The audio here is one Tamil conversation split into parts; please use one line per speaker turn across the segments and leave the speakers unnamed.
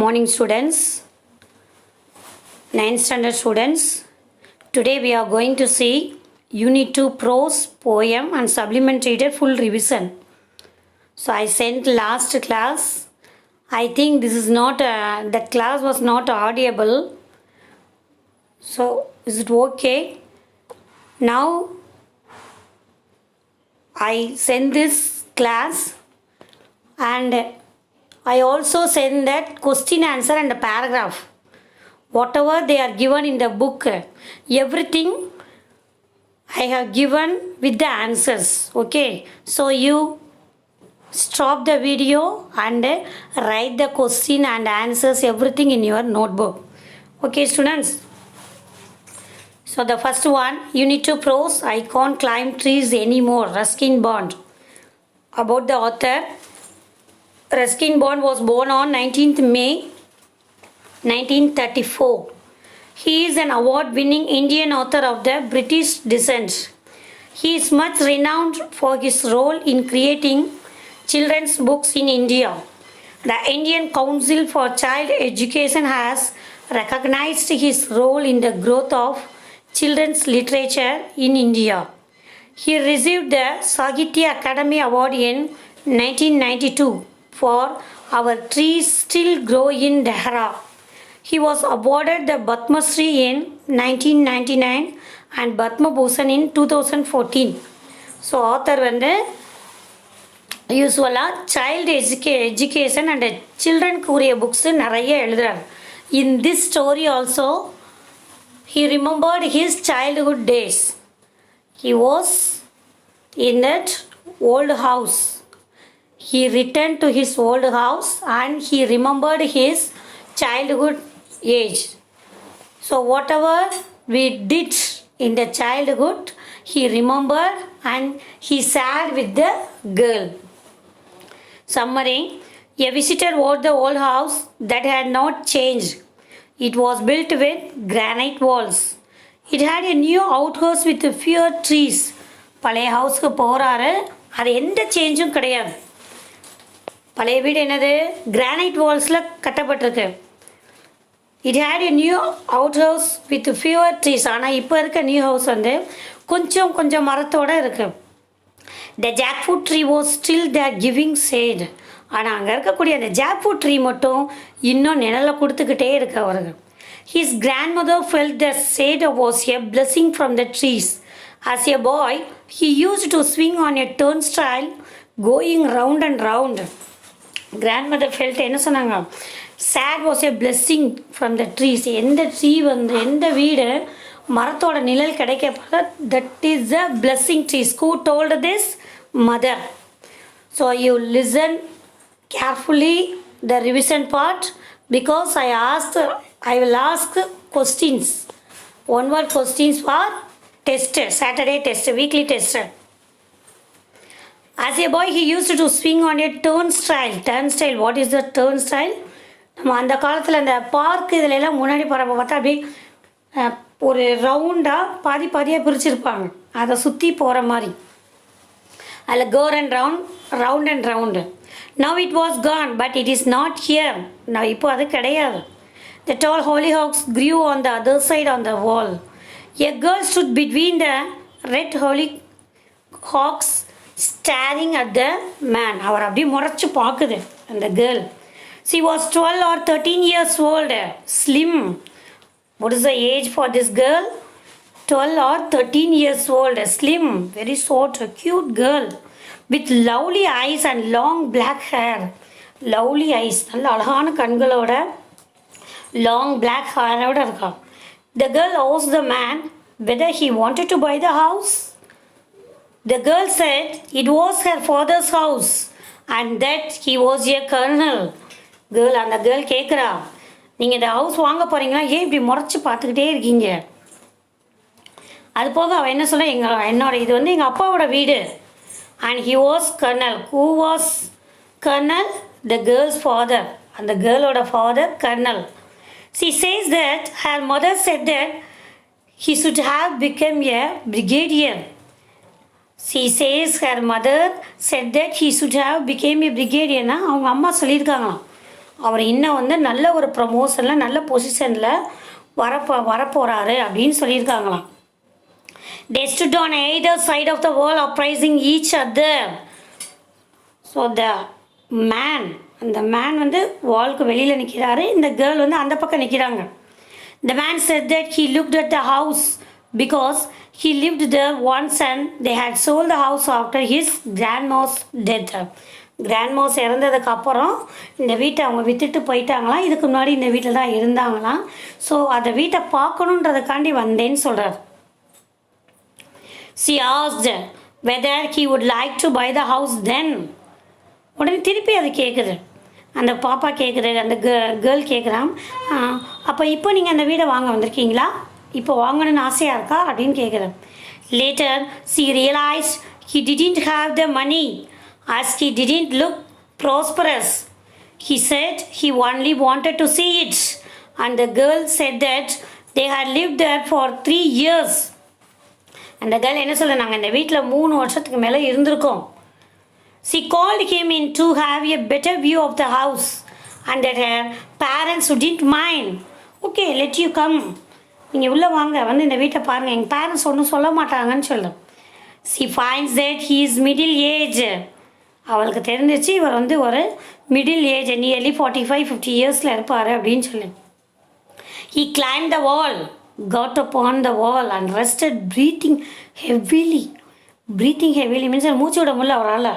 morning, students, 9th standard students. Today we are going to see Unit 2 prose, poem and supplement reader full revision. So I sent last class. I think this is not, that class was not audible. So is it okay? Now I send this class and I also send that question answer and the paragraph. Whatever they are given in the book, everything I have given with the answers. Okay, so you stop the video and write the question and answers, everything in your notebook. Okay, students. So the first one, Unit 2 prose, I can't climb trees anymore, Ruskin Bond. About the author, Ruskin Bond was born on 19th May 1934. He is an award-winning Indian author of the British descent. He is much renowned for his role in creating children's books in India. The Indian Council for Child Education has recognized his role in the growth of children's literature in India. He received the Sahitya Akademi Award in 1992 for Our Trees Still Grow in Dehra. He was awarded the Padma Shri in 1999 and Padma Bhushan in 2014. So author வந்து யூஸ்வலாக சைல்டு எஜுகேஷன் அண்ட் சில்ட்ரனுக்கு உரிய புக்ஸு நிறைய எழுதுறாரு. In this story also he remembered his childhood days. He was in that old house. He returned to his old house and he remembered his childhood age. So whatever we did in the childhood, he remembered and he sat with the girl. Summary, a visitor walked the old house that had not changed. It was built with granite walls. It had a new outhouse with fewer trees. பழைய ஹவுஸ்க்கு போகிறாரு, அது எந்த சேஞ்சும் கிடையாது. பழைய வீடு என்னது, கிரானைட் வால்ஸில் கட்டப்பட்டிருக்கு. It had a new out house with fewer trees. ஆனால் இப்போ இருக்க நியூ ஹவுஸ் வந்து கொஞ்சம் மரத்தோடு இருக்குது. The jackfruit tree was still the giving shade. ஆனால் அங்கே இருக்கக்கூடிய அந்த ஜாக் ஃப்ரூட் ட்ரீ மட்டும் இன்னும் நிழலை கொடுத்துக்கிட்டே இருக்கு அவர்கள். His grandmother felt the shade was a blessing from the trees. As a boy he used to swing on a turnstile going round and round. Grandmother felt என்ன சொன்னாங்க, shade was a blessing from the trees. எந்த ட்ரீ வந்து எந்த வீடு மரத்தோட நிழல் கிடைக்கப்பட, that is the blessing trees. Who told this? Mother. So you listen carefully the revision part because I will ask questions, one word questions for test, Saturday test, weekly test. As a boy he used to swing on a turnstile. What is the turnstile? நம்ம அந்த காலத்தில் அந்த பார்க் இதில் எல்லாம் முன்னாடி போகிறப்ப பார்த்தா அப்படி ஒரு ரவுண்டாக பாதியாக பிரிச்சுருப்பாங்க, அதை சுற்றி போகிற மாதிரி. அதில் go and round and round. Now it was gone, but it is not here. Now இப்போ அது கிடையாது. The tall hollyhocks grew on the other side on the wall. A girl stood between the red hollyhocks staring at the man. அவர் அப்படியே முறைச்சு பார்க்குது அந்த girl. She was 12 or 13 years old, slim. What is the age for this girl? 12 or 13 years old, slim, very short, cute girl. With lovely eyes and long black hair. Lovely eyes, நல்ல அழகான கண்களோட long black hair இருக்கா. The girl asked the man whether he wanted to buy the house. The girl said it was her father's house and that he was a colonel. அந்த கேர்ள் கேட்குறா, நீங்கள் இந்த ஹவுஸ் வாங்க போகிறீங்களா, ஏன் இப்படி முறைச்சி பார்த்துக்கிட்டே இருக்கீங்க? அது போக அவள் என்ன சொல்ல, என்னோட இது வந்து எங்கள் அப்பாவோட வீடு. And he was colonel. Who was colonel? The girl's father. And the girl oda father colonel. She says that her mother said that he should have become a brigadier. She says her mother said that he should have become a brigadier. அவங்க அம்மா சொல்லியிருக்காங்களாம், அவர் இன்னும் வந்து நல்ல ஒரு ப்ரமோஷனில் நல்ல பொசிஷனில் வரப்போகிறாரு அப்படின்னு சொல்லியிருக்காங்களாம். They stood on either side of the wall appraising each other. So the man, அந்த மேன் வந்து வால்க்கு வெளியில் நிற்கிறாரு, இந்த கேர்ள் வந்து அந்த பக்கம் நிற்கிறாங்க. The man said that he looked at the house because he lived there once and they had sold the house after his grandma's death. Grandma's இறந்ததுக்கு அப்புறம் இந்த வீட்டை அவங்க விற்றுட்டு போயிட்டாங்களாம். இதுக்கு முன்னாடி இந்த வீட்டில் தான் இருந்தாங்களாம். ஸோ அந்த வீட்டை பார்க்கணுன்றதுக்காண்டி வந்தேன்னு சொல்கிறார். She asked whether he would like to buy the house then. உடனே திருப்பி அது கேட்குது, அந்த பாப்பா கேட்குது, அந்த கேர்ள் கேட்குறான், அப்போ இப்போ நீங்கள் அந்த வீடை வாங்க வந்திருக்கீங்களா, இப்போ வாங்கணும்னு ஆசையாக இருக்கா அப்படின்னு கேட்குறேன். Later she realized he didn't have the money as he didn't look prosperous. He said he only wanted to see it, and the girl said that they had lived there for 3 years. அந்த கேர்ள் என்ன சொல்ல, நாங்கள் இந்த வீட்டில் 3 வருஷத்துக்கு மேலே இருந்திருக்கோம். She called him in to have a better view of the house and that her parents didn't mind. Okay, let you come. நீங்கள் உள்ளே வாங்க, வந்து இந்த வீட்டை பாருங்கள், எங்கள் பேரண்ட்ஸ் ஒன்றும் சொல்ல மாட்டாங்கன்னு சொல்லும். She finds that he is middle age. அவளுக்கு தெரிஞ்சிச்சு இவர் வந்து ஒரு மிடில் ஏஜ், நியர்லி 45-50 இயர்ஸில் இருப்பார் அப்படின்னு சொல்லி. He climbed the wall, got upon the wall and rested breathing heavily. Breathing heavily means மூச்சு விட முடியல அவரால்.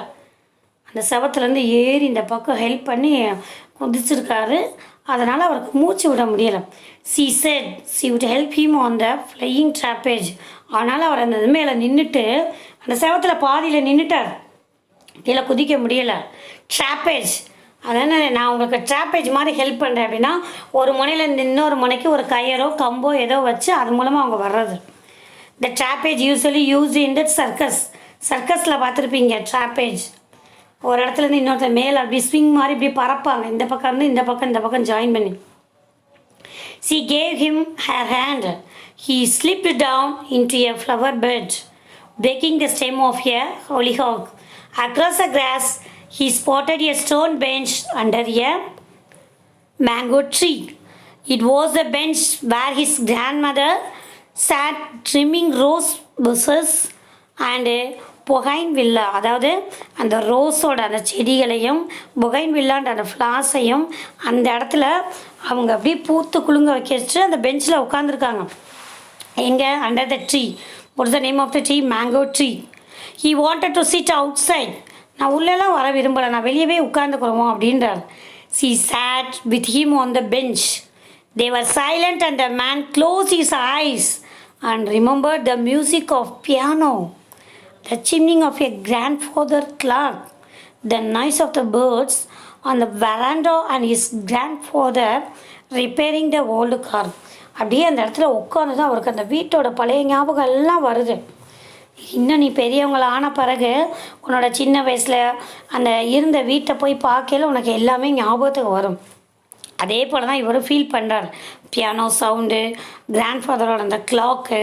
அந்த செவத்துலேருந்து ஏறி இந்த பக்கம் ஹெல்ப் பண்ணி குதிச்சிருக்காரு, அதனால் அவருக்கு மூச்சு விட முடியலை. She said she would help him on the flying trapeze. ஆனால் அவர் அந்த மேலே நின்றுட்டு அந்த செவத்தில் பாதியில் நின்றுட்டார், கீழே குதிக்க முடியலை. ட்ராப்பேஜ், அதான நான் உங்களுக்கு ட்ராப்பேஜ் மாதிரி ஹெல்ப் பண்ணுறேன் அப்படின்னா, ஒரு முனையிலேருந்து இன்னொரு முனைக்கு ஒரு கயிறோ கம்போ ஏதோ வச்சு அது மூலமாக அவங்க வர்றது. The trapeze usually use in the circus. சர்க்கஸில் பார்த்துருப்பீங்க ட்ராப்பேஜ். ஒரு இடத்துலேருந்து இன்னொருத்தர் மேலே அப்படி ஸ்விங் மாதிரி இப்படி பறப்பாங்க, இந்த பக்கம் இருந்து இந்த பக்கம் ஜாயின் பண்ணி. She gave him her hand. He slipped down into a flower bed, breaking the stem of a hollyhock. Across the grass, he spotted a stone bench under a mango tree. It was the bench where his grandmother sat trimming rose bushes and பொகைன்வில்லா, அதாவது அந்த ரோஸோட அந்த செடிகளையும் பொகைன்வில்லான்ற அந்த ஃப்ளாஸையும் அந்த இடத்துல அவங்க அப்படியே பூத்து குலுங்க வைக்கிச்சு அந்த பெஞ்சில் உட்காந்துருக்காங்க. எங்கே? Under the tree. What's the name of the tree? Mango tree. He wanted to sit outside. நான் உள்ளெல்லாம் வர விரும்பலை, நான் வெளியவே உட்காந்துக்கிறோமோ அப்படின்றார். She sat with him on the bench. They were silent and the man closed his eyes and remembered the music of piano, the chiming of a grandfather clock, the noise of the birds on the veranda and his grandfather repairing the old car. அப்படியே அந்த இடத்துல உட்காந்து தான் அவருக்கு அந்த வீட்டோட பழைய ஞாபகம் எல்லாம் வருது. இன்னும் நீ பெரியவங்கள ஆன பிறகு உன்னோட சின்ன வயசில் அந்த இருந்த வீட்டை போய் பார்க்கல உனக்கு எல்லாமே ஞாபகத்துக்கு வரும். அதே போல் தான் இவரும் ஃபீல் பண்ணுறார். பியானோ சவுண்டு, கிராண்ட்ஃபாதரோட அந்த கிளாக்கு,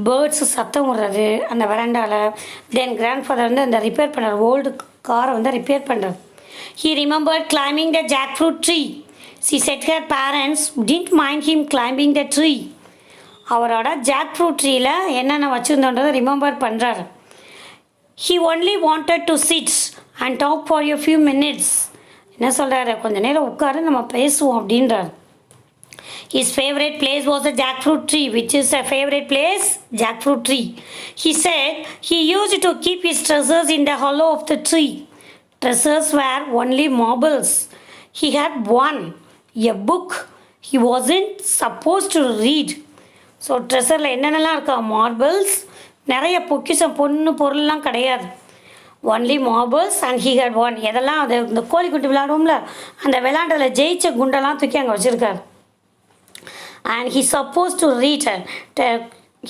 பேர்ட்ஸு சத்தம் விடுறது அந்த வெராண்டாவில். தென் கிராண்ட்ஃபாதர் வந்து அந்த ரிப்பேர் பண்ணுறார், ஓல்டு காரை வந்து ரிப்பேர் பண்ணுறார். He remembered climbing the jackfruit tree. She said her parents didn't mind him climbing the tree. அவரோட ஜாக் ஃப்ரூட் ட்ரீயில் என்னென்ன வச்சுருந்தோன்றதை ரிமெம்பர் பண்ணுறாரு. He only wanted to sit and talk for a few minutes. என்ன சொல்கிறாரு? கொஞ்ச நேரம் உட்காரு, நம்ம பேசுவோம் அப்படின்றார். His favorite place was the jackfruit tree. Which is a favorite place? Jackfruit tree. He said he used to keep his treasures in the hollow of the tree. Treasures were only marbles. He had one, a book he wasn't supposed to read. So ட்ரெஸரில் என்னென்னலாம் இருக்கா? மார்பிள்ஸ், நிறைய பொக்கிஷம் பொருள்லாம் கிடையாது. Only marbles and he had one. எதெல்லாம் அது இந்த கோழிக்குட்டி விளையாடுவோம்ல, அந்த விளையாண்டில் ஜெயிச்ச குண்டெல்லாம் தூக்கி அங்கே வச்சுருக்காரு. And he suppose to read,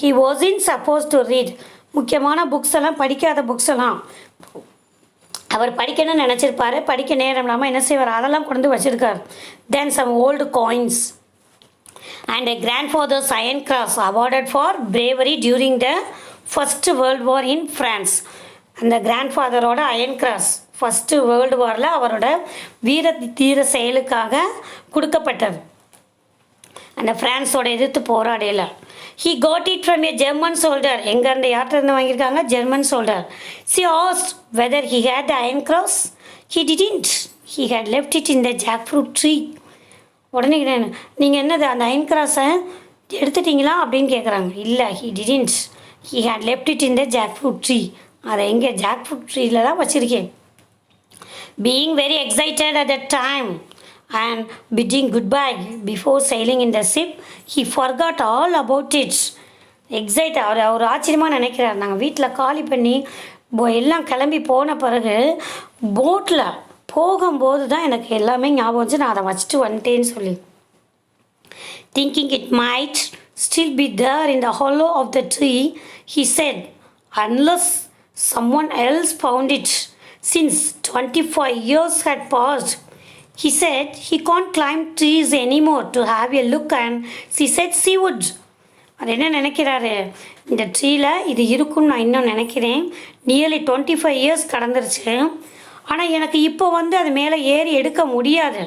he was in suppose to read. முக்கியமான புக்ஸ் எல்லாம், படிக்காத புக்ஸ் எல்லாம் அவர் படிக்கணும்னு நினச்சிருப்பார், படிக்க நேரம் இல்லாமல் என்ன செய்வார், அதெல்லாம் கொண்டு வச்சுருக்கார். Then some old coins and a grandfather's iron cross awarded for bravery during the First World War in France. அந்த கிராண்ட்ஃபாதரோட அயன் கிராஸ் ஃபஸ்ட்டு வேர்ல்டு வாரில் அவரோட வீர தீர செயலுக்காக கொடுக்கப்பட்டது. அந்த ஃப்ரான்ஸோட எதிர்த்து போராடையில் he got it from a German soldier. எங்கேருந்து யார்கிட்ட வாங்கியிருக்காங்க? German shoulder. She asked whether he had the iron cross. He didn't. He had left it in the jackfruit tree. உடனே நீங்கள் என்னது அந்த அயன் கிராஸை எடுத்துட்டிங்களா அப்படின்னு கேட்குறாங்க. இல்லை, he didn't. He had left it in the jackfruit tree. அதை எங்கே jackfruit treeல தான் வச்சுருக்கேன். Being very excited at that time and bidding goodbye before sailing in the ship, he forgot all about it. அவர் ஆச்சரியமாக நினைக்கிறார். நாங்கள் வீட்டில் காலி பண்ணி எல்லாம் கிளம்பி போன பிறகு போட்டில் போகும்போது தான் எனக்கு எல்லாமே ஞாபகம் வச்சு நான் அதை வச்சுட்டு வந்துட்டேன்னு சொல்லி. Thinking it might still be there in the hollow of the tree, he said, unless someone else found it. Since 25 years had passed, he said he can't climb trees anymore to have a look, and she said she would. அது என்ன நினைக்கிறாரு, இந்த ட்ரீயில் இது இருக்குன்னு நான் இன்னும் நினைக்கிறேன். நியர்லி 25 இயர்ஸ் கடந்துருச்சு, ஆனால் எனக்கு இப்போ அது மேலே ஏறி எடுக்க முடியாது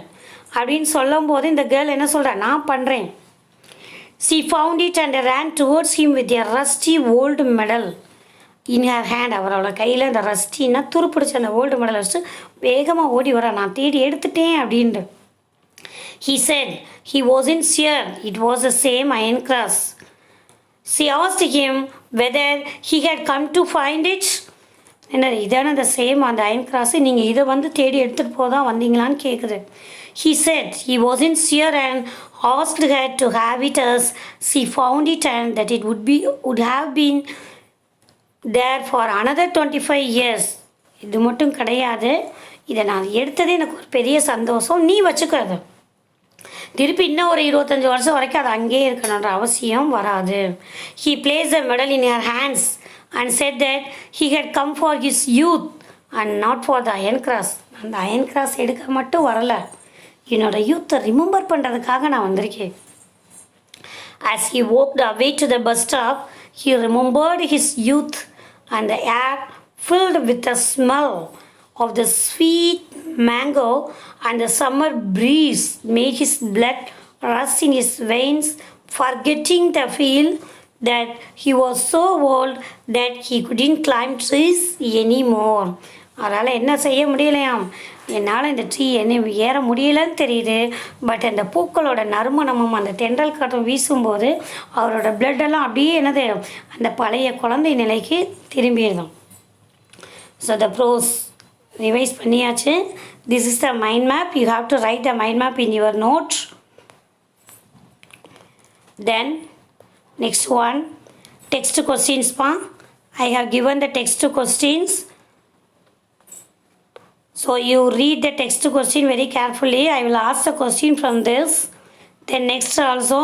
அப்படின்னு சொல்லும் போது இந்த கேர்ள் என்ன சொல்கிறா, நான் பண்ணுறேன். She found it and ran towards him with a rusty old medal in her hand. அவரோட கையில் அந்த ரஸ்டின்னா துருப்பிடிச்ச அந்த ஓல்டு மெடல் வச்சுட்டு வேகமாக ஓடி வர, நான் தேடி எடுத்துட்டேன் அப்படின்ட்டு. He said he wasn't sure it was the same iron cross. She asked him whether he had come to find it. என்ன இதான அந்த சேம் அந்த அயன் கிராஸு, நீங்கள் இதை தேடி எடுத்துகிட்டு போதான் வந்தீங்களான்னு கேட்குது. He said he wasn't sure and asked her to have it as she found it and that it would have been there for another 25 years. இது மட்டும் கிடையாது, இதை நான் எடுத்ததே எனக்கு ஒரு பெரிய சந்தோஷம், நீ வச்சுக்கிறது. திருப்பி இன்னும் ஒரு 25 வருஷம் வரைக்கும் அது அங்கேயே இருக்கணுன்ற அவசியம் வராது. He placed the medal in her hands and said that he had come for his youth and not for the iron cross. அந்த அயன் கிராஸ் எடுக்க மட்டும் வரலை, என்னோடய யூத்தை ரிமெம்பர் பண்ணுறதுக்காக நான் வந்திருக்கேன். As he walked away to the bus stop, he remembered his youth, and the air filled with the smell of the sweet mango, and the summer breeze made his blood rush in his veins, forgetting the feel that he was so old that he couldn't climb trees anymore. அதனால் என்ன செய்ய முடியலையாம், என்னால் இந்த ட்ரீ என்ன ஏற முடியலன்னு தெரியுது, பட் அந்த பூக்களோட நறுமணமும் அந்த தென்றல் காற்றும் வீசும்போது அவரோட பிளட்டெல்லாம் அப்படியே என்னது அந்த பழைய குழந்தை நிலைக்கு திரும்பிடுதும். ஸோ த ப்ரோஸ் ரிவைஸ் பண்ணியாச்சு. This is the mind map. You have to write the mind map in your note. Then next one, text questions pa. I have given the text questions, so you read the text question very carefully. I will ask the question from this. Then next also,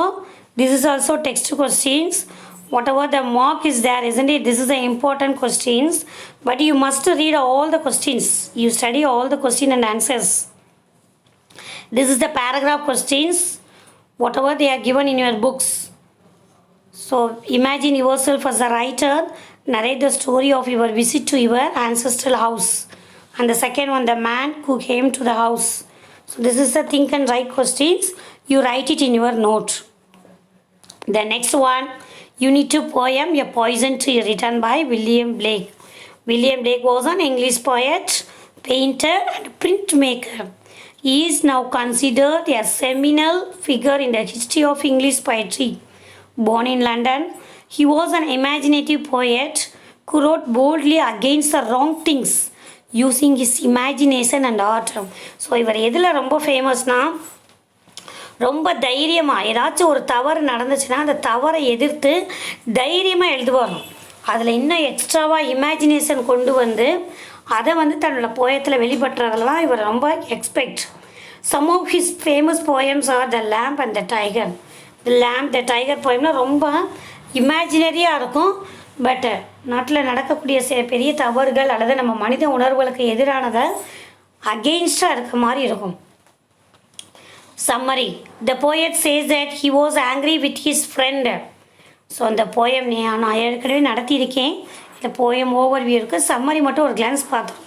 this is also text questions. Whatever the mark is there, isn't it? This is the important questions, but you must read all the questions. You study all the question and answers. This is the paragraph questions, whatever they are given in your books. So imagine yourself as a writer, narrate the story of your visit to your ancestral house. And the second one, the man who came to the house. So this is the think and write questions. You write it in your note. The next one, you need to poem A Poison Tree, written by William Blake. William Blake was an English poet, painter and printmaker. He is now considered a seminal figure in the history of English poetry. Born in London, he was an imaginative poet who wrote boldly against the wrong things using his imagination and art. So இவர் எதில் ரொம்ப ஃபேமஸ்னால், ரொம்ப தைரியமாக ஏதாச்சும் ஒரு தவறு நடந்துச்சுன்னா அந்த தவறை எதிர்த்து தைரியமாக எழுதுவாங்க. அதில் இன்னும் எக்ஸ்ட்ராவாக இமேஜினேஷன் கொண்டு வந்து அதை தன்னோட போயத்தில் வெளிப்படுறதெல்லாம் இவர் ரொம்ப expect. Some of his famous poems are the lamb and the tiger. Lamb the tiger போயம்னா ரொம்ப இமேஜினரியாக இருக்கும், பட் நாட்டில் நடக்கக்கூடிய பெரிய தவறுகள் அல்லது நம்ம மனித உணர்வுகளுக்கு எதிரானதை அகெயின்ஸ்டாக இருக்க மாதிரி இருக்கும். Summary, the poet says that he was angry with his friend. So அந்த போயம் நான் ஏற்கனவே நடத்தியிருக்கேன். இந்த போயம் ஓவர்வியூ இருக்குது, சம்மரி மட்டும் ஒரு கிளான்ஸ் பார்த்தோம்.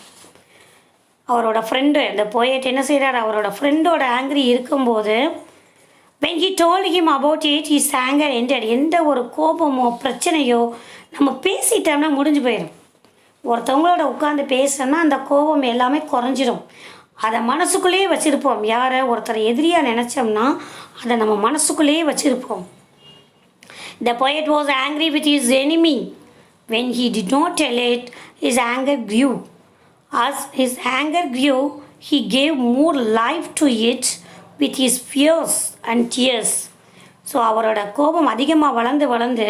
அவரோட ஃப்ரெண்டு இந்த போயட் என்ன செய்கிறார், அவரோட ஃப்ரெண்டோட ஆங்கிரி இருக்கும்போது when he told him about it his anger ended. எந்த ஒரு கோபமோ பிரச்சனையோ நம்ம பேசிட்டோம்னா முடிஞ்சு போயிடும். ஒருத்தவங்களோட உட்காந்து பேசுனா அந்த கோபம் எல்லாமே குறைஞ்சிரும். அதை மனசுக்குள்ளேயே வச்சுருப்போம். யாரை ஒருத்தரை எதிரியாக நினச்சோம்னா அதை நம்ம மனசுக்குள்ளேயே வச்சுருப்போம். The poet was angry with his enemy. When he did not tell it, his anger grew. As his anger grew, he gave more life to it with his fears and tears. So அவரோட கோபம் அதிகமாக வளர்ந்து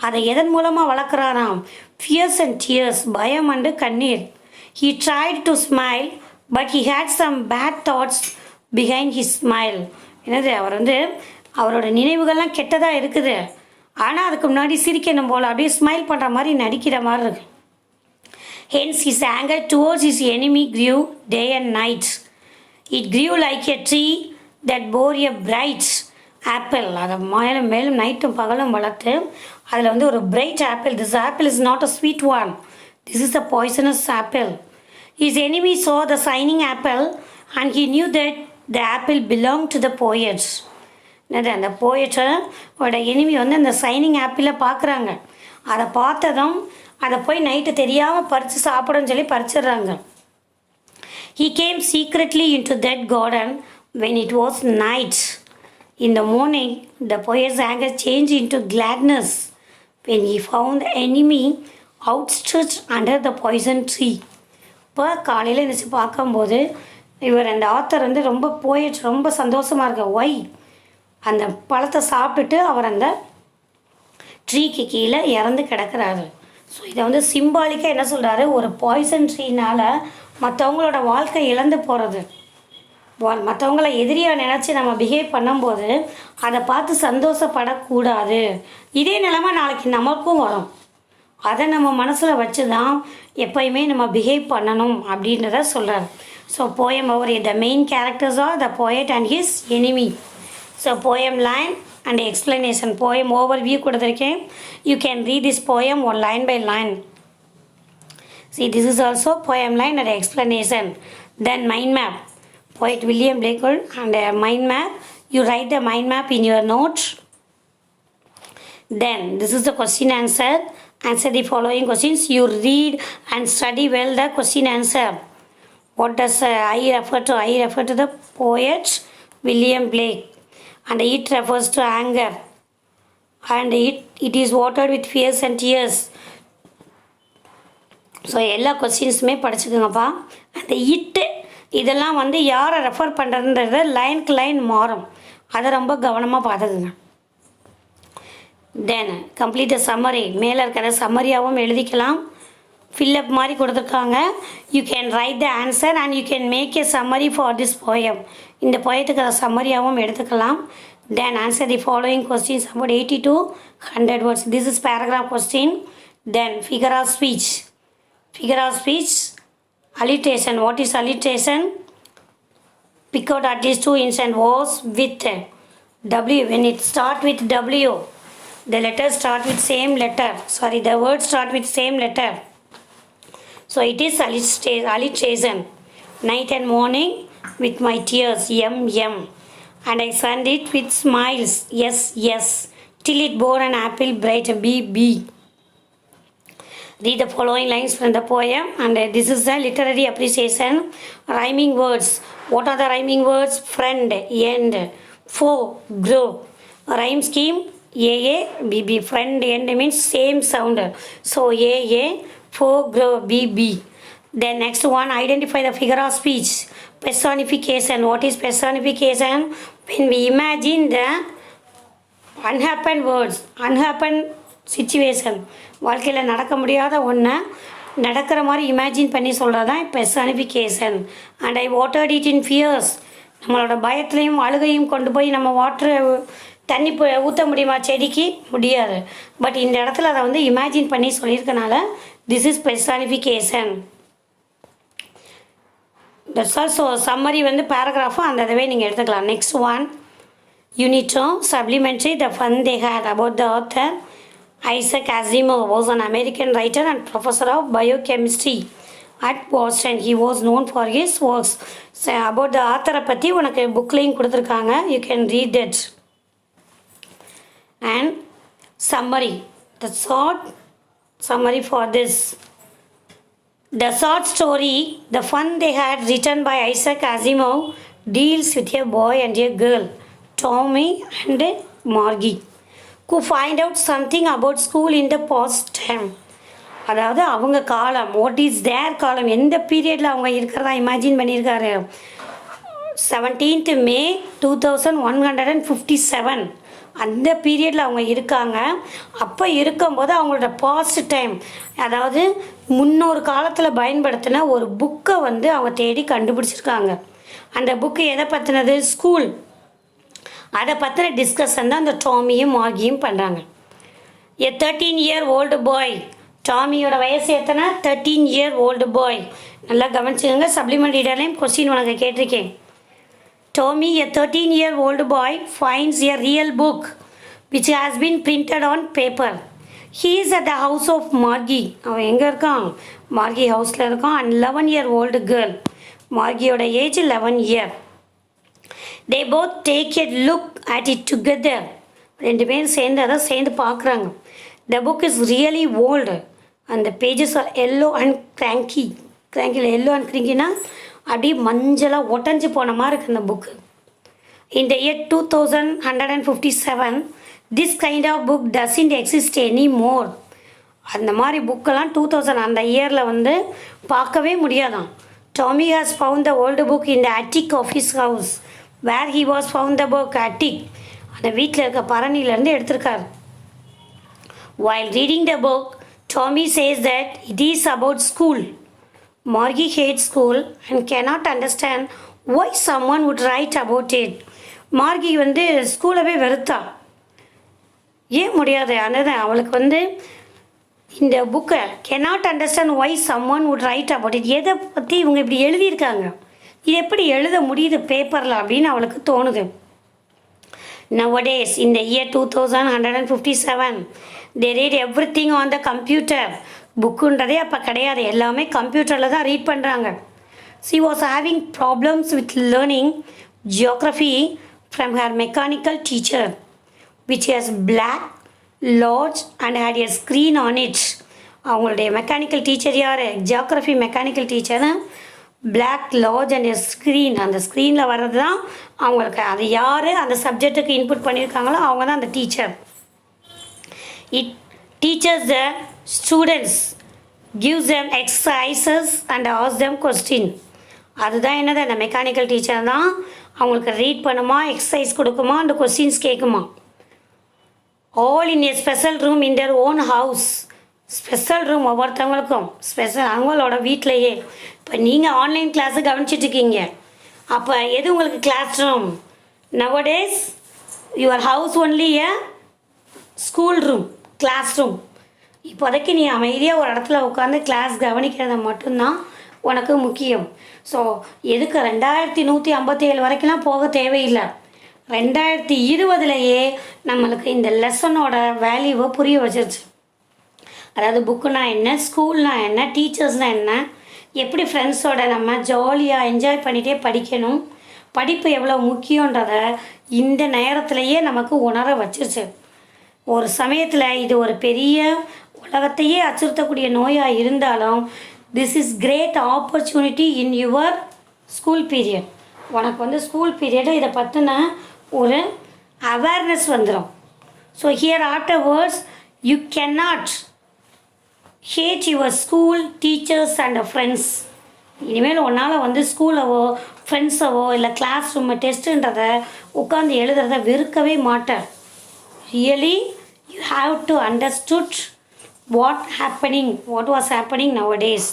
அதை எதன் மூலமாக வளர்க்குறாராம்? ஃபியர்ஸ் அண்ட் டியர்ஸ், பயம் அண்டு கண்ணீர். He tried to smile, but he had some bad thoughts behind his smile. என்னது, அவர் அவரோட நினைவுகள்லாம் கெட்டதாக இருக்குது, ஆனால் அதுக்கு முன்னாடி சிரிக்கணும் போல் அப்படியே ஸ்மைல் பண்ணுற மாதிரி நடிக்கிற மாதிரி இருக்கு. Hence his anger towards his enemy grew day and night. It grew like a tree that bore a bright apple. அதை மேலும் மேலும் நைட்டும் பகலும் வளர்த்து அதில் ஒரு bright apple. This apple is not a sweet one. This is a poisonous apple. His enemy saw the shining apple and he knew that the apple belonged to the poet. அந்த போயட்டோட எனிமி அந்த சைனிங் ஆப்பிளை பார்க்குறாங்க. அதை பார்த்ததும் அதை போய் நைட்டு தெரியாமல் பறித்து சாப்பிடுன்னு சொல்லி பறிச்சிடுறாங்க. He came secretly into that garden when it was night. In the morning, the poet's anger changed into gladness when he found the enemy outstretched under the poison tree. இப்போ காலையில் நினச்சி பார்க்கும்போது இவர் அந்த ஆத்தர் ரொம்ப போயிட்டு ரொம்ப சந்தோஷமாக இருக்க. ஒய் அந்த பழத்தை சாப்பிட்டுட்டு அவர் அந்த ட்ரீக்கு கீழே இறந்து கிடக்கிறாரு. ஸோ இதை சிம்பாலிக்காக என்ன சொல்கிறாரு, ஒரு பாய்சன் ட்ரீனால் மற்றவங்களோட வாழ்க்கை இழந்து போகிறது. மற்றவங்கள எதிரியாக நினச்சி நம்ம பிஹேவ் பண்ணும்போது அதை பார்த்து சந்தோஷப்படக்கூடாது. இதே நிலைமை நாளைக்கு நமக்கும் வரும். அதை நம்ம மனசில் வச்சு தான் எப்போயுமே நம்ம பிஹேவ் பண்ணணும் அப்படின்றத சொல்கிறார். So poem over the main characters are the poet and his enemy. So poem line and explanation. Poem overview கொடுத்திருக்கேன். You can read this poem one line by line. See, this is also poem line and explanation. Then mind map. Poet William Blake and mind map. You write the mind map in your notes. Then this is the question answer. Answer the following questions. You read and study well the question answer. What does I refer to? I refer to the poet William Blake. And it refers to anger, and it is watered with fears and tears. So எல்லா கொஸ்டின்ஸுமே படிச்சுக்கோங்கப்பா. அந்த இதெல்லாம் யாரை ரெஃபர் பண்ணுறதுன்றது லைனுக்கு லைன் மாறும். அதை ரொம்ப கவனமாக பார்த்துக்குங்க. Then complete summary. மேலே இருக்கிற சம்மரியாகவும் எழுதிக்கலாம். ஃபில்லப் மாதிரி கொடுத்துருக்காங்க. You can write the answer and you can make a summary for this poem. இந்த போயத்துக்கு அதை சம்மரியாகவும் எடுத்துக்கலாம். Then answer the following questions about 80 to 100 words. This is paragraph question. Then figure of speech. Figure of speech. Alliteration. What is alliteration? Pick out at least 2 instant words with W. When it start with W, the letters start with same letter. Sorry, the words start with same letter. So it is alliteration. Night and morning with my tears, M. And I send it with smiles, yes. Till it bore an apple bright, B. Read the following lines from the poem, and this is the literary appreciation. Rhyming words. What are the rhyming words? Friend, end, foe, grow. Rhyme scheme, A, B. Friend, end means same sound. So A, foe, grow, B. Then next one, identify the figure of speech. Personification. What is personification? When we imagine the unhappened words, unhappened situation, வாழ்க்கையில் நடக்க முடியாத ஒன்று நடக்கிற மாதிரி இமேஜின் பண்ணி சொல்கிறது தான் personification. And I watered it in fears. நம்மளோட பயத்துலையும் அழுகையும் கொண்டு போய் நம்ம தண்ணி ஊற்ற முடியுமா செடிக்கு? முடியாது. பட் இந்த இடத்துல அதை இமேஜின் பண்ணி சொல்லியிருக்கனால this is personification. That's also summary paragraph அந்த இதுவே நீங்கள் எடுத்துக்கலாம். Next one, unit 2, supplementary, the fun they had. About the author, Isaac Asimov was an American writer and professor of biochemistry. at Boston. He was known for his works. So, about the author பற்றி உனக்கு புக்லேயும் கொடுத்துருக்காங்க. You can read it. And summary. The short summary for this. The short story, The Fun They Had, written by Isaac Asimov, deals with a boy and a girl, Tommy and Margie, who find out something about school in the past time. அதாவது அவங்க காலம், வாட் இஸ் தேர் காலம், எந்த பீரியடில் அவங்க இருக்கிறதா இமேஜின் பண்ணியிருக்காரு. 17th May 2157 அந்த பீரியடில் அவங்க இருக்காங்க. அப்போ இருக்கும்போது அவங்களோட பாஸ்ட் டைம், அதாவது முன்னொரு காலத்தில் பயன்படுத்தின ஒரு புக்கை வந்து அவங்க தேடி கண்டுபிடிச்சிருக்காங்க. அந்த புக்கு எதை பற்றினது? ஸ்கூல். அதை பற்றின டிஸ்கஷன் தான் அந்த டாமியும் மார்கியும் பண்ணுறாங்க. A 13-year-old boy. டாமியோட வயசு எத்தனை? 13-year-old boy. நல்லா கவனிச்சுக்கோங்க. சப்ளிமெண்ட் இடலையும் கொஸ்டின் உனக்கு கேட்டிருக்கேன். Tommy, a 13-year-old boy, finds a real book which has been printed on paper. He is at the house of Margie. அவன் எங்கே இருக்கான்? மார்கி ஹவுஸில் இருக்கான். And 11-year-old girl. மார்கியோட age 11 year. They both take a look at it together. ரெண்டு பேரும் சேர்ந்து அதை சேர்ந்து பார்க்குறாங்க. The book is really old and the pages are yellow and cranky. yellow and crankyனா அப்படியே மஞ்சளாக ஒட்டஞ்சு போன மாதிரி இருக்குது அந்த book. In the year 2157, this kind of book doesn't exist anymore. அந்த மாதிரி புக்கெல்லாம் 2000 அந்த இயரில் வந்து பார்க்கவே முடியாதான். Tommy has found the old book in the attic of his house. Where he was found the book? Attic. அந்த வீட்டில் இருக்க பரணிலேருந்து எடுத்திருக்காரு. While reading the book, Tommy says that it is about school. Margie hates school and cannot understand why someone would write about it. மார்கி வந்து ஸ்கூலவே வெறுத்தா. ஏன் முடியாது? ஆனால் அவளுக்கு வந்து இந்த புக்கை cannot understand why someone would write about it. எதை பற்றி இவங்க இப்படி எழுதியிருக்காங்க, இது எப்படி எழுத முடியுது பேப்பரில் அப்படின்னு அவளுக்கு தோணுது. Nowadays, in the year 2157, they read everything on the computer. புக்குன்றதே அப்போ கிடையாது, எல்லாமே கம்ப்யூட்டரில் தான் ரீட் பண்ணுறாங்க. She was having problems with learning geography from her mechanical teacher, which was black, large and had a screen on it. அவங்களுடைய மெக்கானிக்கல் டீச்சர் யார்? Geography mechanical teacher. Black, large and screen, அந்த ஸ்க்ரீனில் வர்றது தான் அவங்களுக்கு. அது யார் அந்த சப்ஜெக்ட்டுக்கு இன்புட் பண்ணியிருக்காங்களோ அவங்க தான் அந்த teacher. It teaches the students, gives them exercises and asks them question. அதுதான் என்னது? அந்த மெக்கானிக்கல் டீச்சர் தான் அவங்களுக்கு ரீட் பண்ணுமா, எக்ஸசைஸ் கொடுக்குமா, அந்த கொஸ்டின்ஸ் கேட்குமா. All in A special room in their own house. Special room ஒவ்வொருத்தவங்களுக்கும் ஸ்பெஷல், அவங்களோட வீட்டிலையே. இப்போ நீங்கள் ஆன்லைன் கிளாஸு கவனிச்சிட்ருக்கீங்க, அப்போ எது உங்களுக்கு class room? Nowadays your house only a school room, class room. இப்போதைக்கு நீ அமைதியாக ஒரு இடத்துல உட்காந்து கிளாஸ் கவனிக்கிறத மட்டும்தான் உனக்கு முக்கியம். ஸோ எதுக்கு 2157 வரைக்கும்லாம் போக தேவையில்லை. 2020லேயே நம்மளுக்கு இந்த லெசனோட வேல்யூவை புரிய வச்சிருச்சு. அதாவது புக்குனா என்ன, ஸ்கூல்னா என்ன, டீச்சர்ஸ்னால் என்ன, எப்படி ஃப்ரெண்ட்ஸோட நம்ம ஜாலியாக என்ஜாய் பண்ணிகிட்டே படிக்கணும், படிப்பு எவ்வளோ முக்கியன்றதை இந்த நேரத்துலையே நமக்கு உணர வச்சிருச்சு. ஒரு சமயத்தில் இது ஒரு பெரிய உலகத்தையே அச்சுறுத்தக்கூடிய நோயாக இருந்தாலும் this is great opportunity in your school period. உனக்கு வந்து ஸ்கூல் பீரியடு இதை பற்றின ஒரு அவேர்னஸ் வந்துடும். So here afterwards you cannot hate your school, teachers and friends. இனிமேல் உன்னால் வந்து ஸ்கூலவோ ஃப்ரெண்ட்ஸவோ இல்லை கிளாஸ் ரூம் டெஸ்ட்டுன்றதை உட்காந்து எழுதுறத வெறுக்கவே மாட்டேன். Really, you have to understood what was happening nowadays.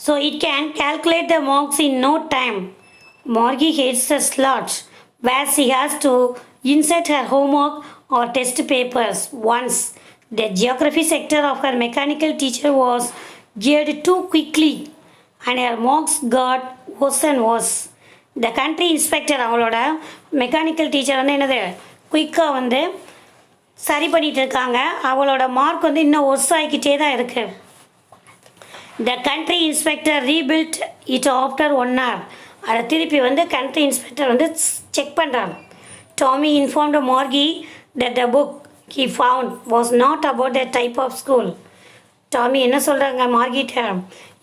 So it can calculate the marks in no time. Margie hates the slot where she has to insert her homework or test papers. Once the geography sector of her mechanical teacher was geared too quickly and her marks got worse and worse. The country inspector, அவங்களோட மெக்கானிக்கல் டீச்சர் வந்து என்னது குயிக்காக வந்து சரி பண்ணிகிட்டு இருக்காங்க. அவளோட மார்க் வந்து இன்னும் ஒர்ஸ் ஆகிக்கிட்டே தான் இருக்குது. The country inspector rebuilt it after 1 hour. அதை திருப்பி வந்து country inspector வந்து செக் பண்ணுறாங்க. Tommy informed Margie that the book he found was not about that type of school. Tommy என்ன சொல்கிறாங்க மார்கிட்ட,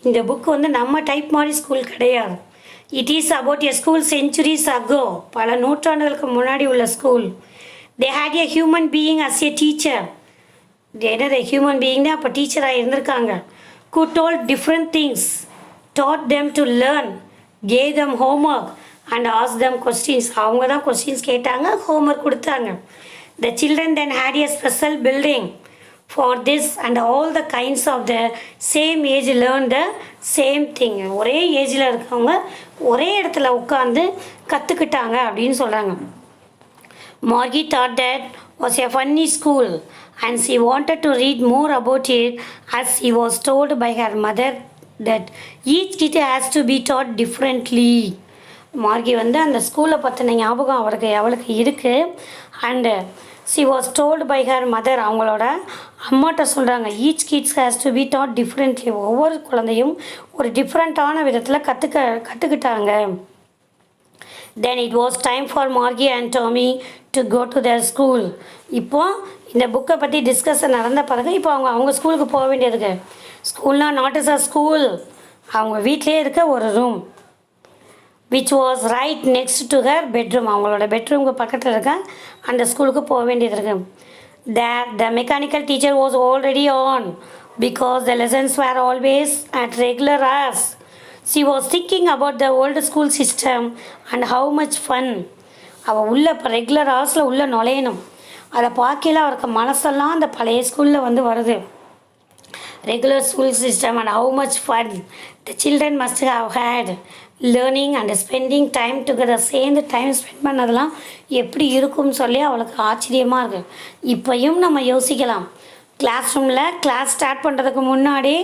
இந்த புக்கு வந்து நம்ம டைப் மாதிரி ஸ்கூல் கிடையாது. It is about a school centuries ago, பல நூற்றாண்டுகளுக்கு முன்னாடி உள்ள school. They had a human being as a teacher. என்னது ஹியூமன் பீயிங் தான் அப்போ டீச்சராக இருந்திருக்காங்க. who told different things, taught them to learn, gave them homework and asked them questions. அவங்க தான் கொஸ்டின்ஸ் கேட்டாங்க, ஹோம்ஒர்க் கொடுத்தாங்க. The children then had a special building for this and all the kinds of the same age learned the same thing. ஒரே ஏஜில் இருக்கவங்க ஒரே இடத்துல உட்காந்து கற்றுக்கிட்டாங்க அப்படின்னு சொல்கிறாங்க. Margie thought that was a funny school and she wanted to read more about it as she was told by her mother that each kid has to be taught differently. மார்கி வந்து அந்த ஸ்கூலை பற்றின ஞாபகம் அவளுக்கு இருக்குது. And she was told by her mother, அவங்களோட அம்மாட்ட சொல்கிறாங்க, each kids has to be taught differently, ஒவ்வொரு குழந்தையும் ஒரு டிஃப்ரெண்ட்டான விதத்தில் கற்றுக்கிட்டாங்க. Then it was time for Margie and Tommy to go to their school. இப்போ இந்த புக்கை பற்றி டிஸ்கஷன் நடந்த பிறகு இப்போ அவங்க ஸ்கூலுக்கு போக வேண்டியதுக்கு. ஸ்கூல்னால் நாட் இஸ் அ ஸ்கூல், அவங்க வீட்டிலே இருக்க ஒரு room which was right next to her bedroom. அவங்களோட பெட்ரூமுக்கு பக்கத்தில் இருக்க அந்த ஸ்கூலுக்கு போக வேண்டியது இருக்கு. There the mechanical teacher was already on because the lessons were always at regular hours. She was thinking about the old school system and how much fun. அவள் உள்ள இப்போ ரெகுலர் ஹவர்ஸில் உள்ள நுழையணும். அதை பார்க்கல அவருக்கு மனசெல்லாம் அந்த பழைய ஸ்கூலில் வந்து வருது. Regular school system and how much fun the children must have had learning and spending time together. சேர்ந்து டைம் ஸ்பெண்ட் பண்ணதெல்லாம் எப்படி இருக்கும்னு சொல்லி அவளுக்கு ஆச்சரியமாக இருக்குது. இப்போயும் நம்ம யோசிக்கலாம், கிளாஸ் ரூமில் கிளாஸ் ஸ்டார்ட் பண்ணுறதுக்கு முன்னாடி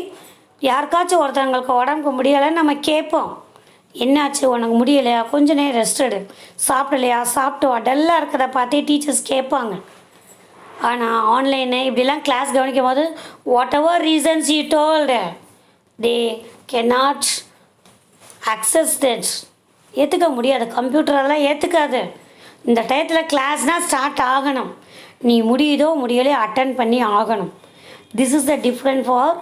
யாருக்காச்சும் ஒருத்தவங்களுக்கு உடம்புக்கு முடியலை நம்ம கேட்போம், என்னாச்சு உனக்கு முடியலையா, கொஞ்ச நேரம் ரெஸ்ட் எடு, சாப்பிடலையா, சாப்பிட்டு டல்லாக இருக்கிறத பார்த்தே டீச்சர்ஸ் கேட்பாங்க. ஆனால் ஆன்லைனு இப்படிலாம் கிளாஸ் கவனிக்கும் போது what ever reasons you told they cannot access that. ஏற்றுக்க முடியாது, கம்ப்யூட்டர் அதெல்லாம் ஏற்றுக்காது. இந்த டயத்தில் கிளாஸ்னால் ஸ்டார்ட் ஆகணும், நீ முடியுதோ முடியலையோ அட்டன் பண்ணி ஆகணும். This is the different for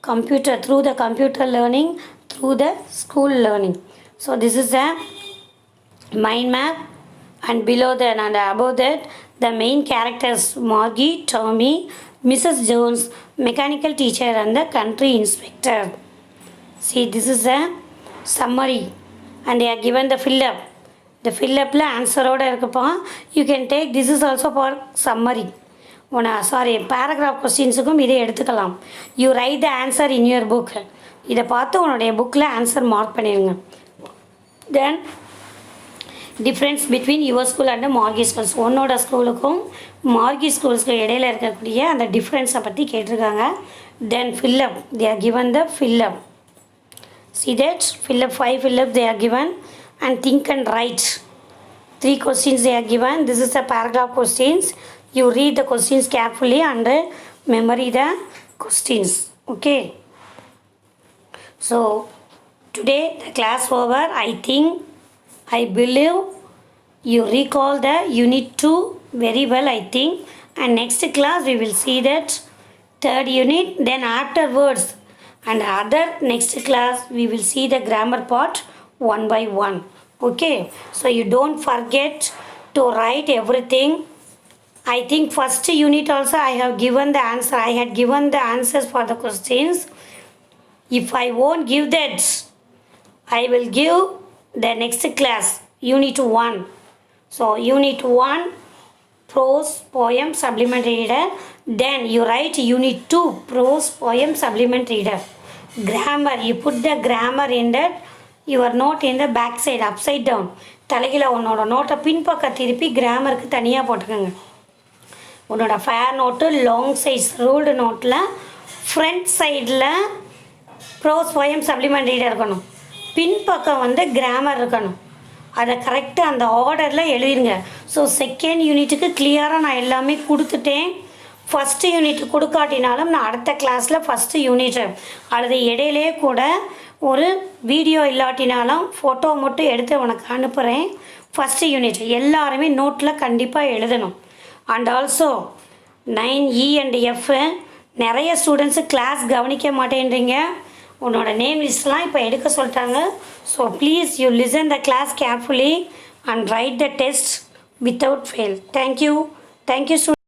computer, through the computer learning, through the school learning. So this is a mind map, and below that and above that the main characters Margie, Tommy, Mrs. Jones, mechanical teacher and the country inspector. See, this is a summary and they are given the fill up. The fill up la answer oda irukappa, you can take this is also for summary. Paragraph கொஸ்டின்ஸுக்கும் இதை எடுத்துக்கலாம். You write the answer in your book. இதை பார்த்து உன்னுடைய புக்கில் ஆன்சர் மார்க் பண்ணிடுங்க. Then difference between your school and Margie schools. உன்னோட ஸ்கூலுக்கும் மார்கி ஸ்கூல்ஸ்க்கு இடையில் இருக்கக்கூடிய அந்த டிஃப்ரென்ஸை பற்றி கேட்டிருக்காங்க. Then fill up, they are given the fill up. See that fill up 5 fill up they are given and think and write 3 questions they are given. This is a paragraph questions. You read the questions carefully and memory the questions. Okay. So today the class over. I believe you recall the unit 2 very well, I think. And next class we will see that third unit. Then afterwards and other next class we will see the grammar part one by one. Okay. So you don't forget to write everything. I think first unit also I have given the answer. I had given the answers for the questions. If I won't give that, I will give the next class, unit 1. So unit 1, prose, poem, supplement reader. Then you write unit 2, prose, poem, supplement reader. Grammar, you put the grammar in that, your note in the back side, upside down. தலையில் உன்னோட நோட்டை பின்பக்க திருப்பி கிராமருக்கு தனியாக போட்டுக்கோங்க. உன்னோட fair note long size ruled நோட்டில் ஃப்ரண்ட் சைடில் ப்ரோஸ் போயம் சப்ளிமெண்ட் ரீடர் இருக்கணும், பின்பக்கம் வந்து கிராமர் இருக்கணும். அதை கரெக்டாக அந்த ஆர்டரில் எழுதிருங்க. ஸோ செகண்ட் யூனிட்டுக்கு கிளியராக நான் எல்லாமே கொடுத்துட்டேன். ஃபஸ்ட்டு யூனிட் கொடுக்காட்டினாலும் நான் அடுத்த கிளாஸில் ஃபஸ்ட்டு யூனிட் அல்லது இடையிலே கூட ஒரு வீடியோ இல்லாட்டினாலும் ஃபோட்டோ மட்டும் எடுத்து உனக்கு அனுப்புகிறேன். ஃபஸ்ட்டு யூனிட் எல்லாருமே நோட்டில் கண்டிப்பாக எழுதணும். And also 9E and F நிறைய ஸ்டூடெண்ட்ஸு கிளாஸ் கவனிக்க மாட்டேன்றீங்க. உன்னோட நேம் லிஸ்ட்லாம் இப்போ எடுக்க சொல்லிட்டாங்க. So please you listen the class carefully and write the test without fail. Thank you. Thank you student.